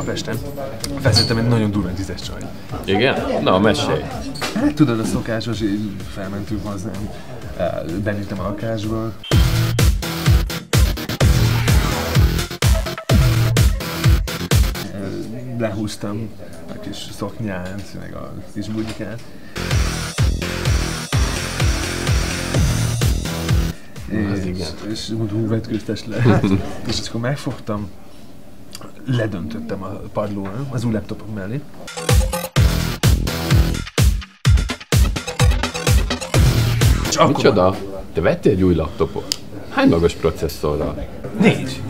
Budapesten feszültem egy nagyon durván tízes csaj. Igen? Na, mesélj. Hát tudod, a szokásos, így felmentünk hozzám, benéztem a lakásba. Lehúztam a kis szoknyát, meg a kis bugyikát. És mondom, vetkőztes lehet. És akkor megfogtam, ledöntöttem a padlóra, az új laptopok mellé. Micsoda? Te vettél egy új laptopot? Hány magas processzorral? 4.